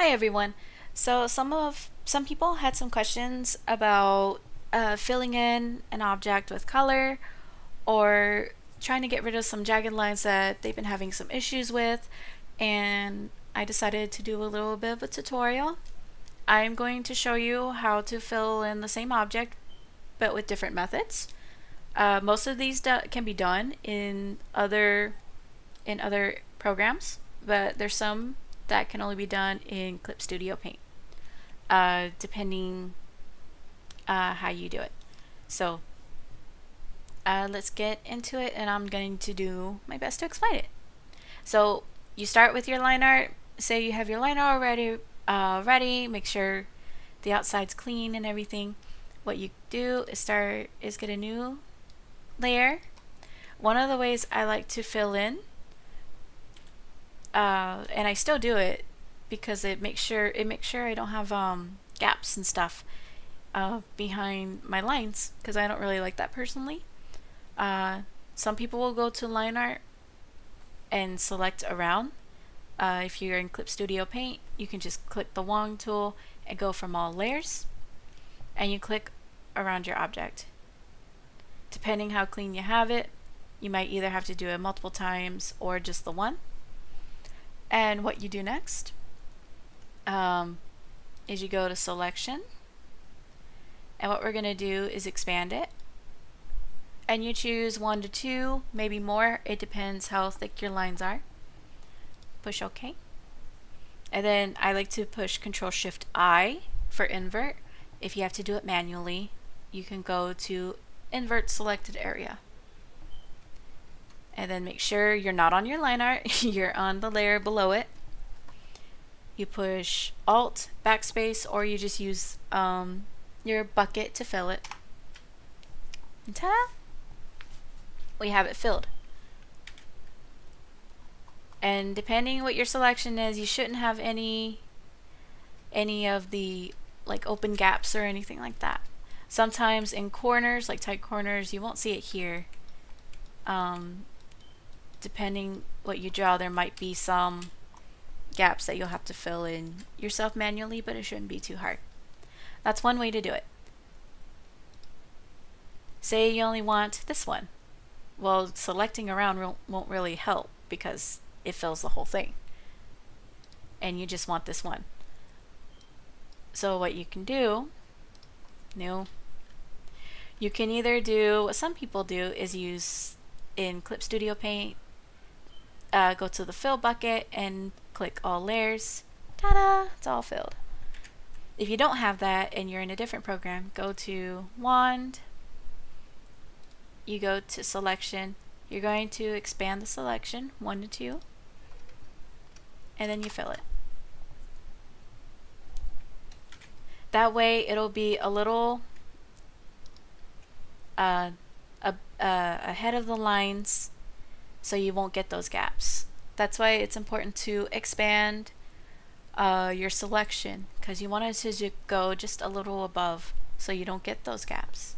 Hi everyone. Some people had some questions about filling in an object with color or trying to get rid of some jagged lines that they've been having some issues with, and I decided to do a little bit of a tutorial. I'm going to show you how to fill in the same object but with different methods. Most of these can be done in other programs, but there's some that can only be done in Clip Studio Paint, depending how you do it. So let's get into it, and I'm going to do my best to explain it. So you start with your line art. Say you have your line art ready. Make sure the outside's clean and everything. What you do is get a new layer. One of the ways I like to fill in, and I still do it because it makes sure I don't have gaps and stuff behind my lines, because I don't really like that personally. Some people will go to line art and select around. If you're in Clip Studio Paint, you can just click the wand tool and go from all layers, and you click around your object. Depending how clean you have it, you might either have to do it multiple times or just the one. And what you do next is you go to selection, and what we're going to do is expand it, and you choose 1 to 2, maybe more. It depends how thick your lines are. Push OK, and then I like to push Control Shift I for invert. If you have to do it manually, you can go to invert selected area, and then make sure you're not on your line art, you're on the layer below it. You push Alt, Backspace, or you just use your bucket to fill it. And ta-da! We have it filled. And depending what your selection is, you shouldn't have any of the like open gaps or anything like that. Sometimes in corners, like tight corners, you won't see it here. Depending what you draw, there might be some gaps that you'll have to fill in yourself manually, but it shouldn't be too hard. That's one way to do it. Say you only want this one. Well, selecting around won't really help because it fills the whole thing, and you just want this one. So what you can do, you can either do what some people do is use in Clip Studio Paint, go to the fill bucket and click all layers. Ta-da! It's all filled. If you don't have that and you're in a different program, go to wand, you go to selection, you're going to expand the selection 1 to 2, and then you fill it. That way it'll be a little ahead of the lines, so you won't get those gaps. That's why it's important to expand your selection, because you want it to go just a little above so you don't get those gaps.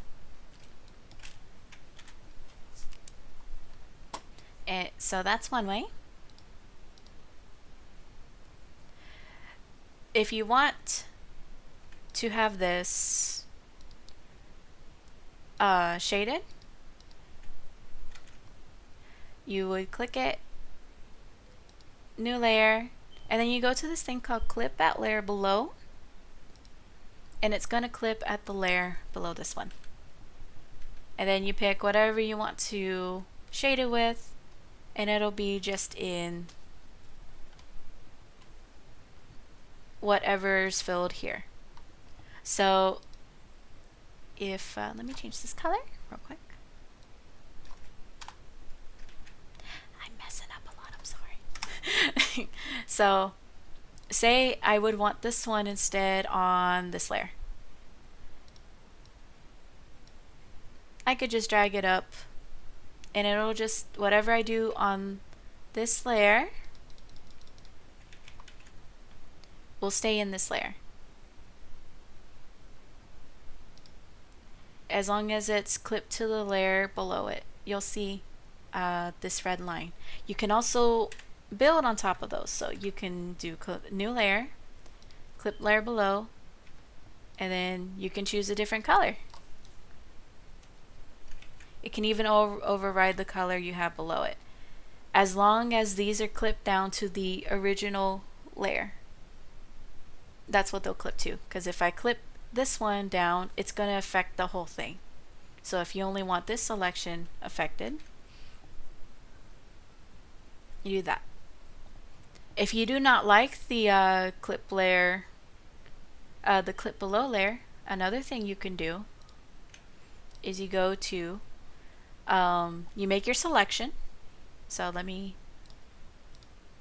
So that's one way. If you want to have this shaded, you would click it, new layer, and then you go to this thing called clip at layer below, and it's going to clip at the layer below this one. And then you pick whatever you want to shade it with, and it'll be just in whatever's filled here. So if let me change this color real quick. I'm messing up a lot, I'm sorry. So say I would want this one instead on this layer. I could just drag it up, and it'll just, whatever I do on this layer will stay in this layer, as long as it's clipped to the layer below it. You'll see this red line. You can also build on top of those, so you can do new layer, clip layer below, and then you can choose a different color. It can even override the color you have below it, as long as these are clipped down to the original layer. That's what they'll clip to, because if I clip this one down, it's going to affect the whole thing. So if you only want this selection affected, you do that. If you do not like the clip layer, the clip below layer, another thing you can do is you go to, you make your selection. So let me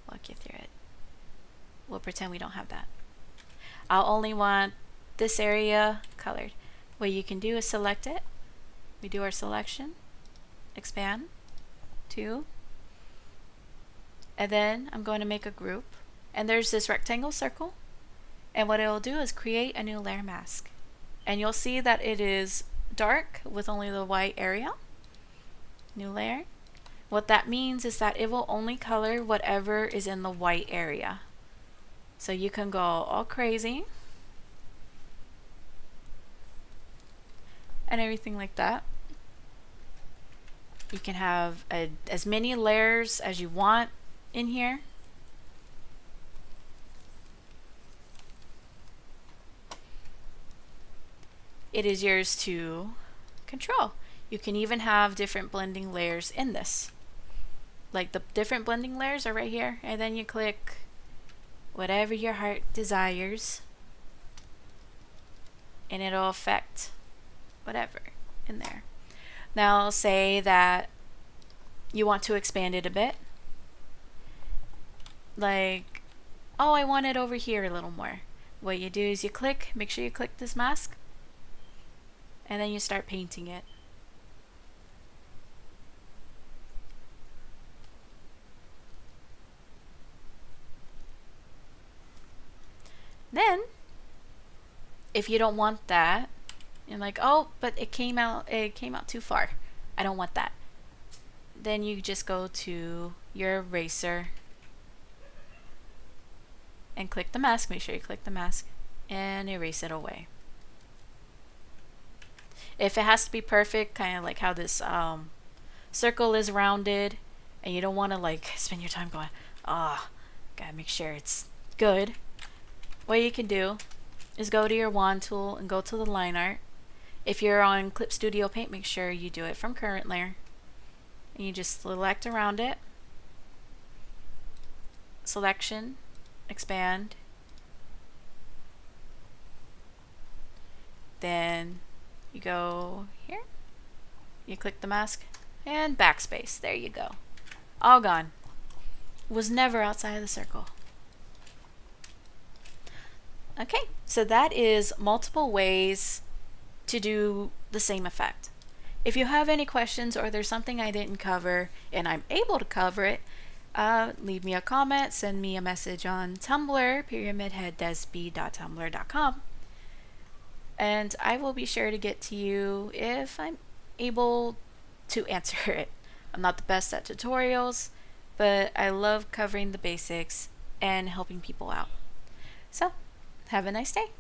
walk you through it. We'll pretend we don't have that. I'll only want this area colored. What you can do is select it. We do our selection, expand to, and then I'm going to make a group, and there's this rectangle circle, and what it'll do is create a new layer mask, and you'll see that it is dark with only the white area. New layer. What that means is that it will only color whatever is in the white area. So you can go all crazy and everything like that. You can have as many layers as you want in here. It is yours to control. You can even have different blending layers in this. Like the different blending layers are right here, and then you click whatever your heart desires, and it'll affect whatever in there. Now say that you want to expand it a bit. Like, oh, I want it over here a little more. What you do is you click, make sure you click this mask, and then you start painting it. Then, if you don't want that, you're like, oh, but it came out too far. I don't want that. Then you just go to your eraser and click the mask. Make sure you click the mask and erase it away. If it has to be perfect, kind of like how this circle is rounded, and you don't want to like spend your time going, gotta make sure it's good. What you can do is go to your wand tool and go to the line art. If you're on Clip Studio Paint, make sure you do it from current layer. And you just select around it. Selection, expand. Then you go here. You click the mask and backspace. There you go. All gone. Was never outside of the circle. Okay, so that is multiple ways to do the same effect. If you have any questions or there's something I didn't cover and I'm able to cover it, leave me a comment, send me a message on Tumblr, pyramidheaddesb.tumblr.com, and I will be sure to get to you if I'm able to answer it. I'm not the best at tutorials, but I love covering the basics and helping people out. So, have a nice day.